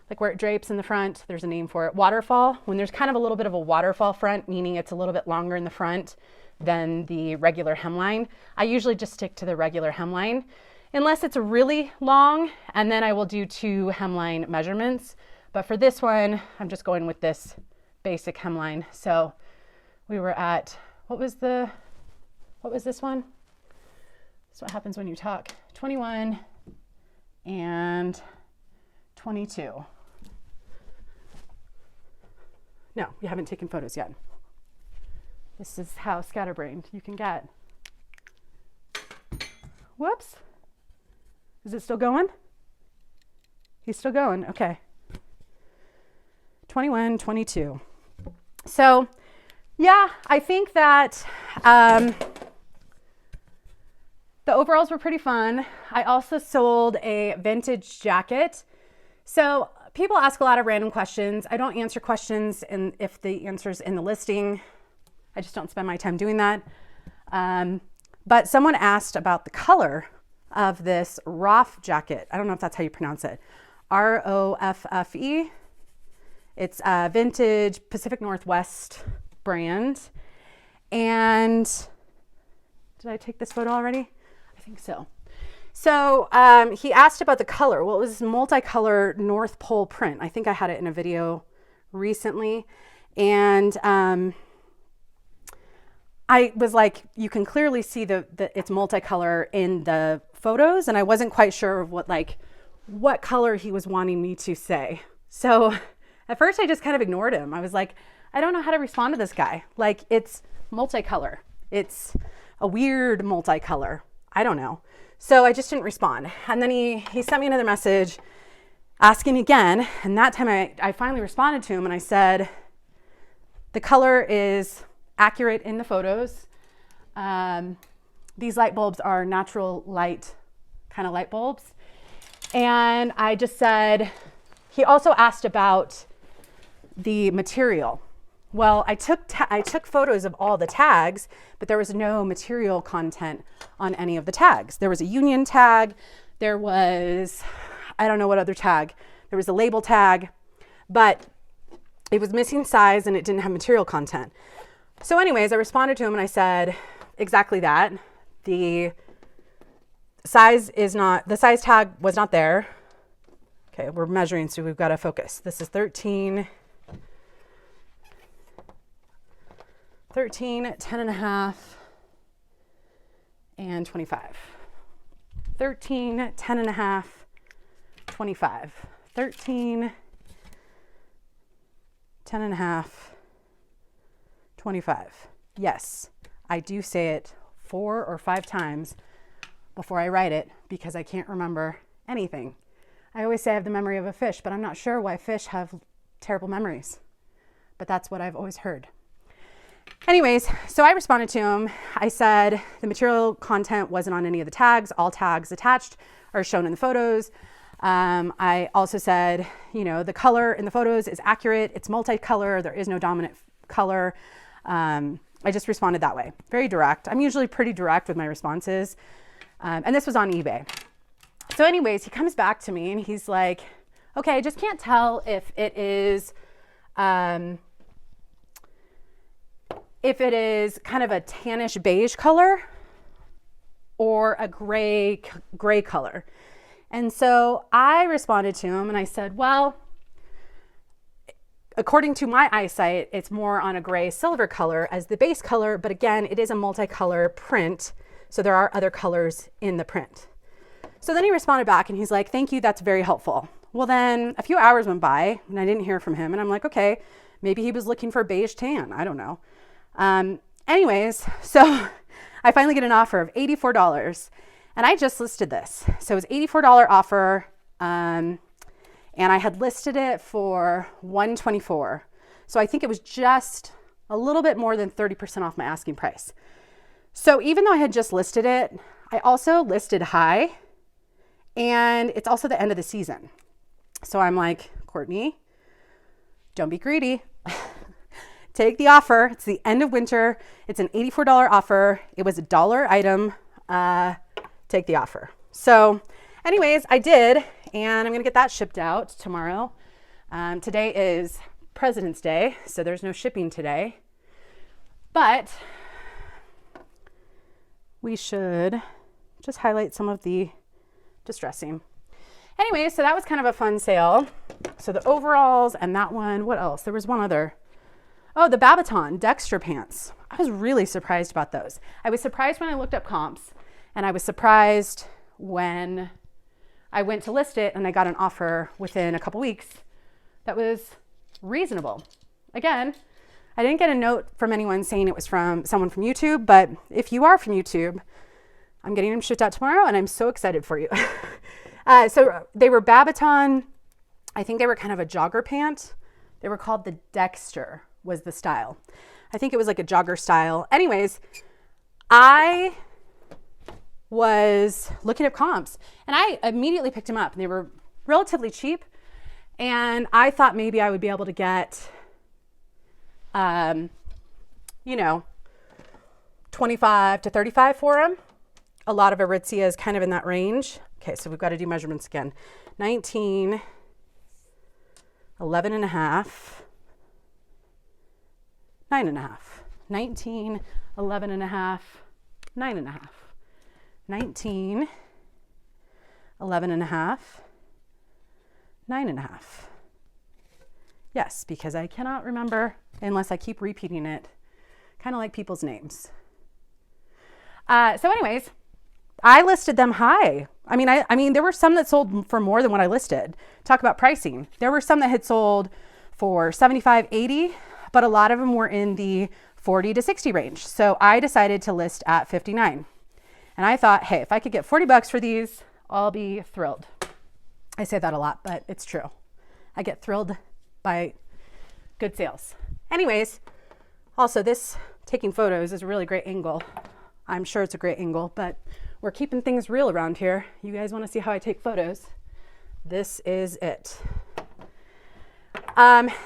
Like where it drapes in the front, there's a name for it, waterfall. When there's kind of a little bit of a waterfall front, meaning it's a little bit longer in the front than the regular hemline, I usually just stick to the regular hemline, unless it's really long, and then I will do 2 hemline measurements. But for this one, I'm just going with this basic hemline. So we were at, what was this one? That's what happens when you talk. 21 and 22. No, you haven't taken photos yet. This is how scatterbrained you can get. Whoops. Is it still going? He's still going. Okay. 21, 22. So, yeah, I think that the overalls were pretty fun. I also sold a vintage jacket. So people ask a lot of random questions. I don't answer questions if the answer's in the listing. I just don't spend my time doing that. But someone asked about the color of this Roff jacket. I don't know if that's how you pronounce it. Roffe. It's a vintage Pacific Northwest brand. And did I take this photo already? I think so. So he asked about the color. Well, it was multicolor North Pole print. I think I had it in a video recently. And I was like, you can clearly see it's multicolor in the photos. And I wasn't quite sure of what color he was wanting me to say. So at first I just kind of ignored him. I was like, I don't know how to respond to this guy. Like, it's multicolor. It's a weird multicolor. I don't know. So I just didn't respond. And then he sent me another message asking again. And that time I finally responded to him and I said, the color is accurate in the photos. These light bulbs are natural light kind of light bulbs. And I just said, he also asked about the material. Well, I took photos of all the tags, but there was no material content on any of the tags. There was a union tag. There was, I don't know what other tag. There was a label tag, but it was missing size and it didn't have material content. So anyways, I responded to him and I said exactly that. The size tag was not there. Okay, we're measuring, so we've got to focus. This is 13, 10 and a half, and 25. 13, 10 and a half, 25. 13, 10 and a half, 25. Yes, I do say it 4 or 5 times before I write it because I can't remember anything. I always say I have the memory of a fish, but I'm not sure why fish have terrible memories. But that's what I've always heard. Anyways, so I responded to him. I said the material content wasn't on any of the tags. All tags attached are shown in the photos. I also said, the color in the photos is accurate. It's multicolor. There is no dominant color. I just responded that way. Very direct. I'm usually pretty direct with my responses. And this was on eBay. So anyways, he comes back to me and he's like, okay, I just can't tell if it is kind of a tannish beige color or a gray color. And so I responded to him and I said, well, according to my eyesight, it's more on a gray silver color as the base color, but again, it is a multicolor print. So there are other colors in the print. So then he responded back and he's like, thank you, that's very helpful. Well, then a few hours went by and I didn't hear from him. And I'm like, okay, maybe he was looking for a beige tan. I don't know. Anyways, so I finally get an offer of $84 and I just listed this. So it was $84 offer. And I had listed it for $124. So I think it was just a little bit more than 30% off my asking price. So even though I had just listed it, I also listed high and it's also the end of the season. So I'm like, Courtney, don't be greedy. Take the offer. It's the end of winter. It's an $84 offer. It was a $1 item. Take the offer. So anyways, I did, and I'm going to get that shipped out tomorrow. Today is President's Day, so there's no shipping today. But we should just highlight some of the distressing. Anyway, so that was kind of a fun sale. So the overalls and that one, what else? There was one other. Oh, the Babaton Dexter pants. I was really surprised about those. I was surprised when I looked up comps, and I was surprised when I went to list it and I got an offer within a couple weeks that was reasonable. Again, I didn't get a note from anyone saying it was from someone from YouTube, but if you are from YouTube, I'm getting them shipped out tomorrow and I'm so excited for you. So they were Babaton. I think they were kind of a jogger pant. They were called the Dexter was the style. I think it was like a jogger style. Anyways, I was looking at comps and I immediately picked them up and they were relatively cheap. And I thought maybe I would be able to get, 25 to 35 for them. A lot of Aritzia is kind of in that range. Okay, so we've got to do measurements again. 19, 11 and a half, 9 and a half. 19, 11 and a half, 9 and a half. 19, 11 and a half, 9 and a half. Yes, because I cannot remember unless I keep repeating it, kind of like people's names. So anyways, I listed them high. I mean, there were some that sold for more than what I listed. Talk about pricing. There were some that had sold for 75, 80, but a lot of them were in the 40 to 60 range. So I decided to list at 59. And I thought, hey, if I could get $40 for these, I'll be thrilled. I say that a lot, but it's true. I get thrilled by good sales. Anyways, also this taking photos is a really great angle. I'm sure it's a great angle, but we're keeping things real around here. You guys want to see how I take photos? This is it.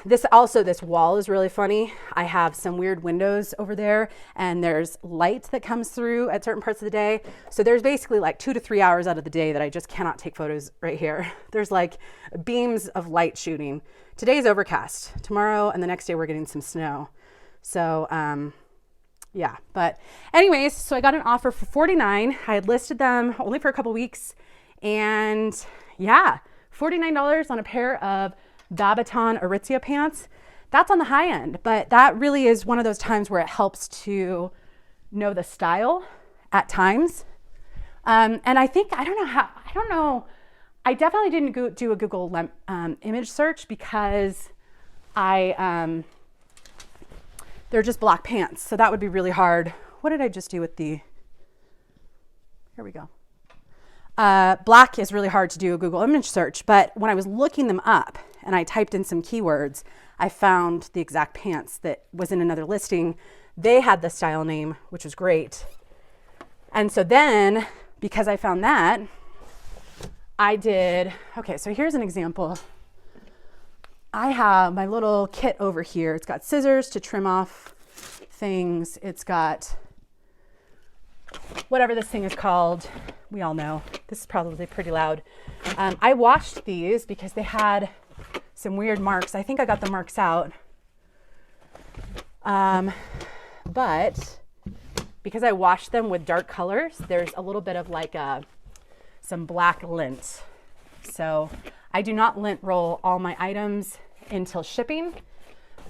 This wall is really funny. I have some weird windows over there and there's light that comes through at certain parts of the day. So there's basically like 2 to 3 hours out of the day that I just cannot take photos right here. There's like beams of light shooting. Today's overcast. Tomorrow and the next day we're getting some snow. So, yeah, but anyways, so I got an offer for 49. I had listed them only for a couple weeks and yeah, $49 on a pair of Babaton Aritzia pants. That's on the high end, but that really is one of those times where it helps to know the style at times. And I think, I don't know. I definitely didn't do a Google image search because they're just black pants. So that would be really hard. What did I just do with here we go. Black is really hard to do a Google image search, but when I was looking them up and I typed in some keywords, I found the exact pants that was in another listing. They had the style name, which was great. And so then, because I found that, okay, so here's an example. I have my little kit over here. It's got scissors to trim off things. It's got whatever this thing is called. We all know. This is probably pretty loud. I washed these because they had some weird marks. I think I got the marks out. But because I washed them with dark colors, there's a little bit of like some black lint. So I do not lint roll all my items until shipping.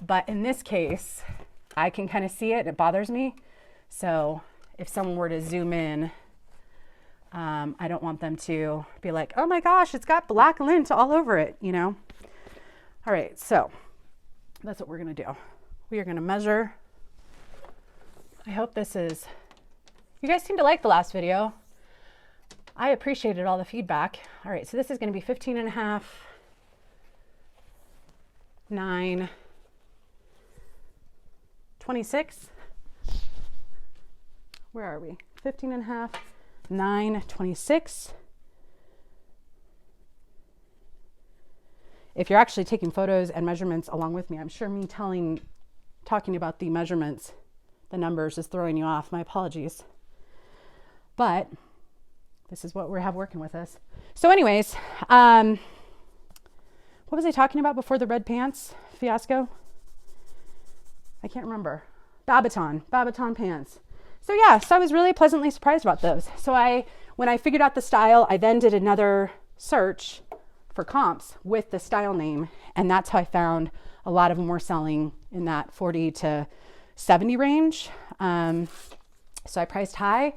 But in this case, I can kind of see it. It bothers me. So if someone were to zoom in, I don't want them to be like, oh my gosh, it's got black lint all over it, you know? All right, so that's what we're gonna do. We are gonna measure. I hope you guys seem to like the last video. I appreciated all the feedback. All right, so this is gonna be 15 and a half, 9, 26. Where are we? 15 and a half, 9, 26. If you're actually taking photos and measurements along with me, I'm sure me talking about the measurements, the numbers is throwing you off. My apologies. But this is what we have working with us. So anyways, what was I talking about before the red pants fiasco? I can't remember. Babaton pants. So yeah, so I was really pleasantly surprised about those. So when I figured out the style, I then did another search for comps with the style name. And that's how I found a lot of them were selling in that 40 to 70 range. So I priced high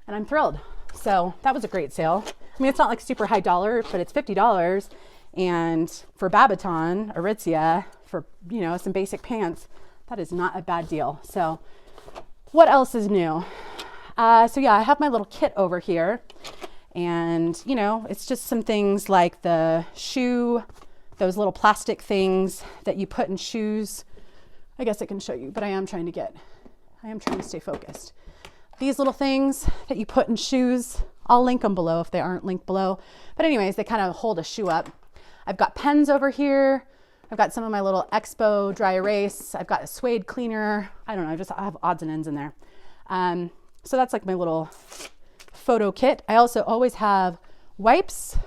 and I'm thrilled. So that was a great sale. I mean, it's not like super high dollar, but it's $50. And for Babaton, Aritzia, for, you know, some basic pants, that is not a bad deal. So what else is new? So yeah, I have my little kit over here, and you know, it's just some things like the shoe, those little plastic things that you put in shoes. I guess I can show you, but I am trying to stay focused. These little things that you put in shoes, I'll link them below if they aren't linked below. But anyways, they kind of hold a shoe up. I've got pens over here. I've got some of my little Expo dry erase. I've got a suede cleaner. I don't know, I have odds and ends in there. So that's like my little photo kit. I also always have wipes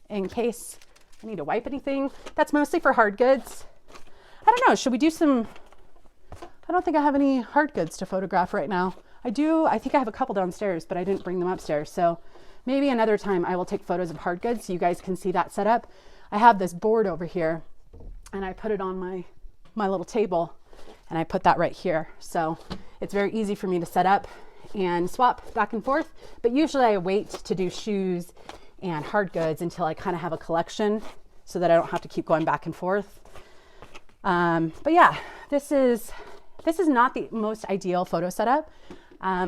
in case I need to wipe anything. That's mostly for hard goods. I don't know, should we do some, I don't think I have any hard goods to photograph right now. I think I have a couple downstairs, but I didn't bring them upstairs. So maybe another time I will take photos of hard goods so you guys can see that setup. I have this board over here and I put it on my little table, and I put that right here. So it's very easy for me to set up and swap back and forth. But usually I wait to do shoes and hard goods until I kind of have a collection so that I don't have to keep going back and forth. But yeah, this is not the most ideal photo setup. We're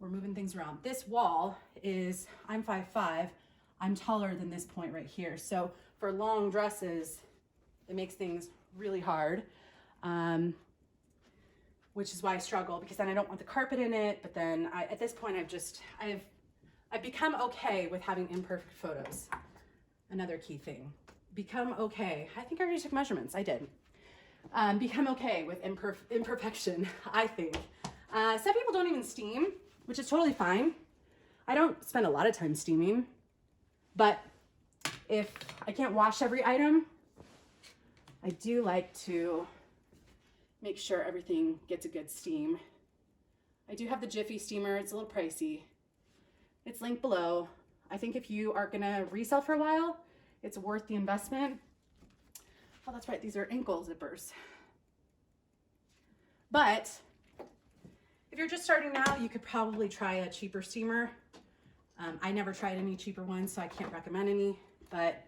moving things around. This wall is, I'm 5'5", I'm taller than this point right here. So for long dresses, it makes things really hard, which is why I struggle, because then I don't want the carpet in it. But then at this point, I've become okay with having imperfect photos. Another key thing, become okay. I think I already took measurements. I did. Become okay with imperfection, I think. Some people don't even steam, which is totally fine. I don't spend a lot of time steaming, but if I can't wash every item, I do like to make sure everything gets a good steam. I do have the Jiffy steamer. It's a little pricey. It's linked below. I think if you are gonna resell for a while, it's worth the investment. Oh, that's right, these are ankle zippers. But if you're just starting now, you could probably try a cheaper steamer. I never tried any cheaper ones, so I can't recommend any, but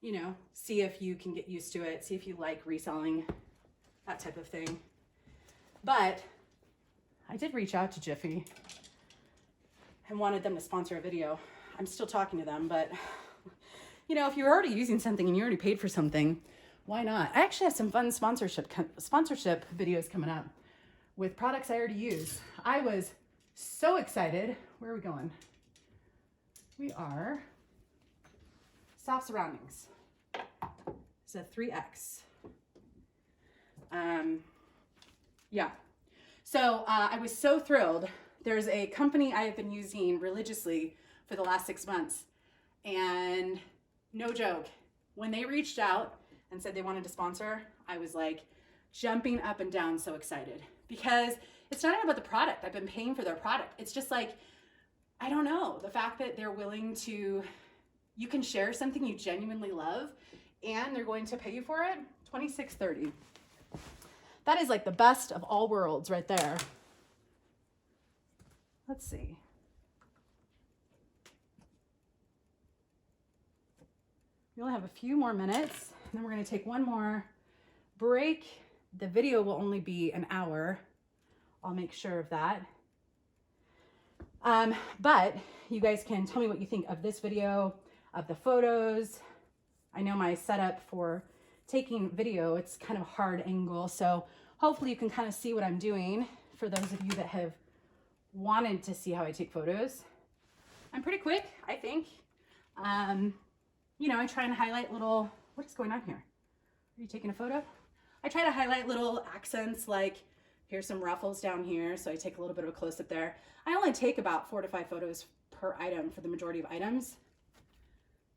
you know, see if you can get used to it, see if you like reselling, that type of thing. But I did reach out to Jiffy and wanted them to sponsor a video. I'm still talking to them, but you know, if you're already using something and you already paid for something, why not? I actually have some fun sponsorship videos coming up with products I already use. I was so excited. Where are we going? We are Soft Surroundings. It's a 3X. Yeah. So I was so thrilled. There's a company I have been using religiously for the last 6 months. And no joke, when they reached out and said they wanted to sponsor, I was like jumping up and down, so excited, because it's not even about the product. I've been paying for their product. It's just like, I don't know, the fact that they're willing to, you can share something you genuinely love and they're going to pay you for it. $26.30. That is like the best of all worlds right there. Let's see. We only have a few more minutes, and then we're going to take one more break. The video will only be an hour. I'll make sure of that. But you guys can tell me what you think of this video, of the photos. I know my setup for taking video, it's kind of a hard angle, so hopefully you can kind of see what I'm doing for those of you that have wanted to see how I take photos. I'm pretty quick, I think. You know, I try and highlight little, what is going on here? Are you taking a photo? I try to highlight little accents, like here's some ruffles down here, so I take a little bit of a close-up there. I only take about 4 to 5 photos per item for the majority of items.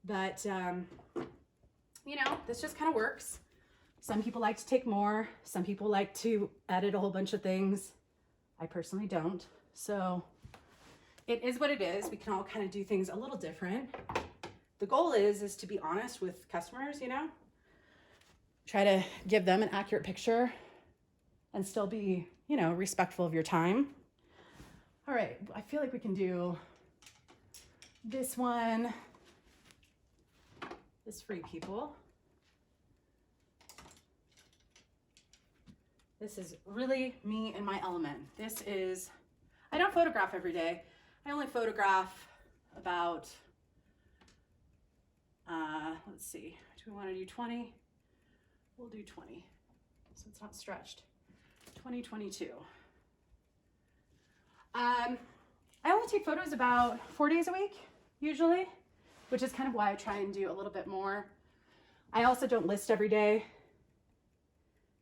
But, you know, this just kind of works. Some people like to take more. Some people like to edit a whole bunch of things. I personally don't. So it is what it is. We can all kind of do things a little different. The goal is to be honest with customers, you know, try to give them an accurate picture and still be, you know, respectful of your time. All right, I feel like we can do this one, this Free People. This is really me in my element. This is, I don't photograph every day. I only photograph about, let's see, do we want to do 20? We'll do 20, so it's not stretched. 2022. I only take photos about 4 days a week, usually, which is kind of why I try and do a little bit more. I also don't list every day.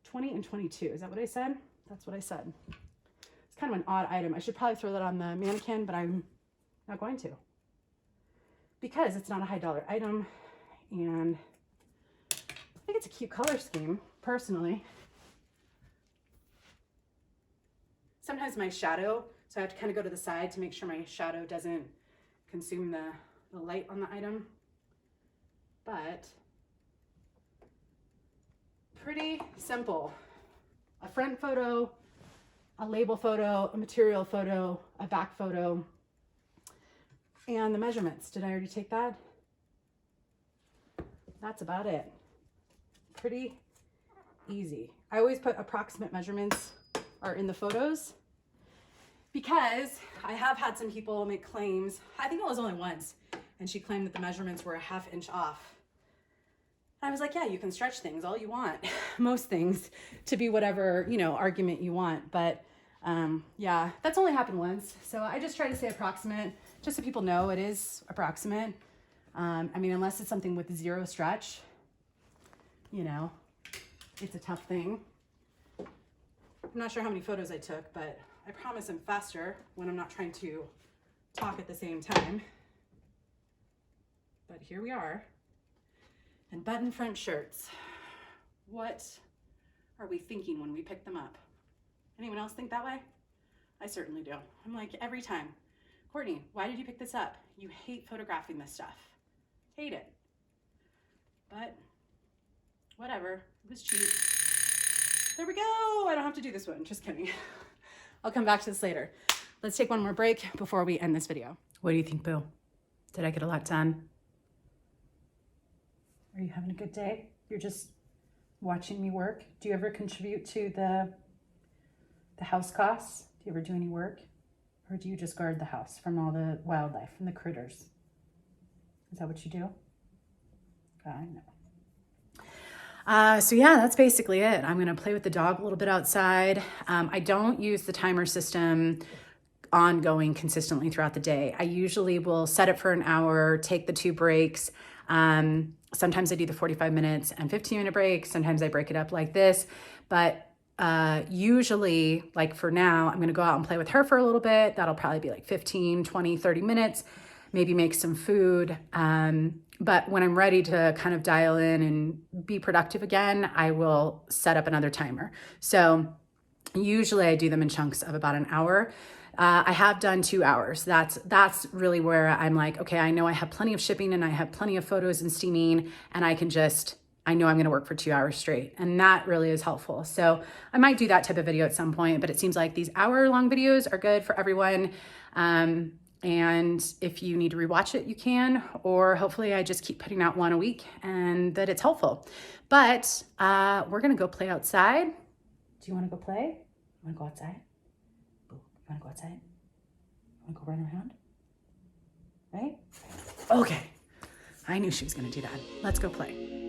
20 and 22, is that what I said? That's what I said. It's kind of an odd item. I should probably throw that on the mannequin, but I'm not going to, because it's not a high dollar item, and I think it's a cute color scheme, personally. Sometimes my shadow, so I have to kind of go to the side to make sure my shadow doesn't consume the light on the item. But pretty simple. A front photo, a label photo, a material photo, a back photo, and the measurements. Did I already take that? That's about it. Pretty easy. I always put approximate measurements are in the photos, because I have had some people make claims. I think it was only once, and she claimed that the measurements were a ½ inch off. I was like, yeah, you can stretch things all you want, most things, to be whatever, you know, argument you want. But yeah, that's only happened once. So I just try to say approximate, just so people know it is approximate. I mean, unless it's something with zero stretch, you know, it's a tough thing. I'm not sure how many photos I took, but I promise I'm faster when I'm not trying to talk at the same time. But here we are. And button front shirts. What are we thinking when we pick them up? Anyone else think that way? I certainly do. I'm like, every time, Courtney, why did you pick this up? You hate photographing this stuff. Hate it. But whatever, it was cheap. There we go. I don't have to do this one. Just kidding. I'll come back to this later. Let's take one more break before we end this video. What do you think, Boo? Did I get a lot done? Are you having a good day? You're just watching me work? Do you ever contribute to the house costs? Do you ever do any work? Or do you just guard the house from all the wildlife, from the critters? Is that what you do? I know. So yeah, that's basically it. I'm gonna play with the dog a little bit outside. I don't use the timer system ongoing consistently throughout the day. I usually will set it for an hour, take the 2 breaks. Sometimes I do the 45 minutes and 15-minute breaks. Sometimes I break it up like this, but usually, like for now, I'm gonna go out and play with her for a little bit. That'll probably be like 15, 20, 30 minutes, maybe make some food. But when I'm ready to kind of dial in and be productive again, I will set up another timer. So usually I do them in chunks of about an hour. I have done 2 hours. That's really where I'm like, okay, I know I have plenty of shipping and I have plenty of photos and steaming, and I know I'm gonna work for 2 hours straight. And that really is helpful. So I might do that type of video at some point, but it seems like these hour-long videos are good for everyone. And if you need to rewatch it, you can, or hopefully I just keep putting out one a week and that it's helpful. But we're gonna go play outside. Do you wanna go play? You wanna go outside? You wanna go outside? You wanna go run around? Right? Okay, I knew she was gonna do that. Let's go play.